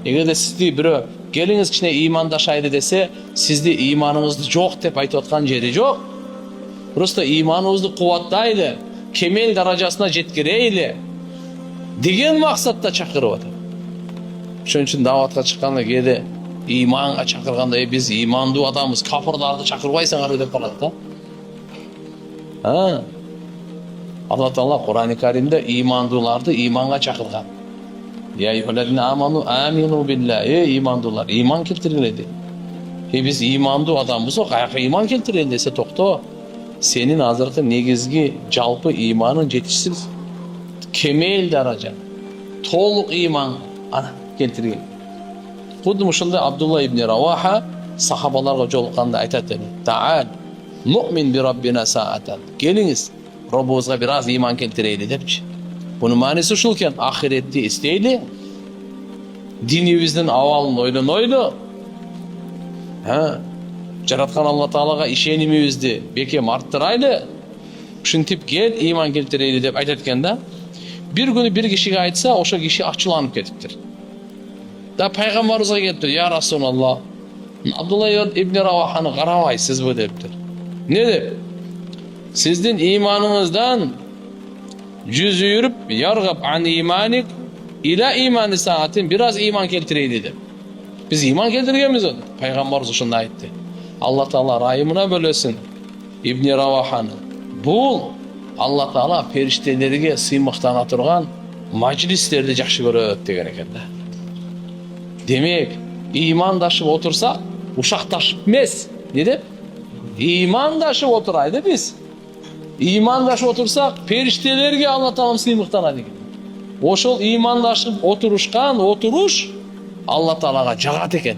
Эгерде сизди бирөө келиңиz кичине ыймандашайлы десе, сизди ыйманыңызды жок деп айтып аткан жери жок. Просто ыйманыбызды кубаттайлы, кемел даражасына жеткирейли деген максатта чакырып атат. Ошон үчүн даватка чыкканда кээде ыйманга чакырганда биз ыймандуу адамбыз, кафырларды чакырбайсыңар деп калат да. Алла Таала Кур'ан-ы Каримде ыймандууларды ыйманга чакырган. Я аyyuhallazina amanu aminu billahi. İmandуулар, iman keltirгиле дейт. Биз ыймандуу адамбыз, каяка ыйман келтирели десе токто. Сенин азыркы негизги жалпы ыйманың жетишсиз. Кемел даража, толук ыйман ана келтирген. Кудум ушундай Абдулла ибн Раваха сахабаларга жолукканда айтат эди. Таал муъмин би раббина саатан. Келиңиз, Роббубузга бир аз ыйман келтирели депчи. Bunun manisi ушулкен, ахиретти истейли, динибиздин абалын ойлонойлу, жараткан Алла Таалага ишенимибизди бекем арттырайлы, ушинтип кел ыйман келтирели деп айтат экен да. Бир күнү бир кишиге айтса, ошо киши ачууланып кетиптир. Да пайгамбарыбызга келиптир, я Расулаллах, Абдулла ибн Раваханы карабайсызбы дептир. Не деп? Сиздин ыйманыңыздан жүз үйрүп, яргап ан иманик иля имани саатин, бир аз ыйман келтирейли деп. Биз ыйман келтиргенбиз о. Пайгамбарыбыз ошондой айтты. Алла Таала райымына бөлөсүн Ибн Раваханы. Бул Алла Таала периштелерге сыймыктана турган мажлистерди жакшы көрөт деген экен да. Демек, ыймандашып отурсак, ушакташып эмес, не деп? Ыймандашып отурайлы биз. Ыймандашып отурсак, периштелерге Алла Таала сыймыктанат экен. Ошол ыймандашып отурушкан отуруш Алла Таалага жагат экен.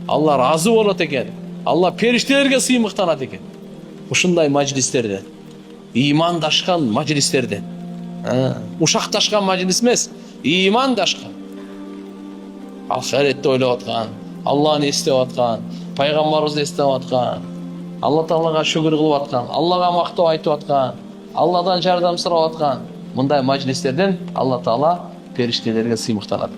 Алла разы болот экен. Алла периштелерге сыймыктанат экен. Ушундай мажлистерден, ыймандашкан мажлистерден. Ушакташкан мажлис эмес, ыймандашкан. Ахиретти ойлоп аткан, Алланы эстеп аткан, пайгамбарыбызды эстеп аткан, Алла Таалага шүгүр кылып аткан, Аллага мактоо айтып аткан, Алладан жардам сурап аткан. Мындай мажлистерден Алла Таала периштелерге сыймыктанат.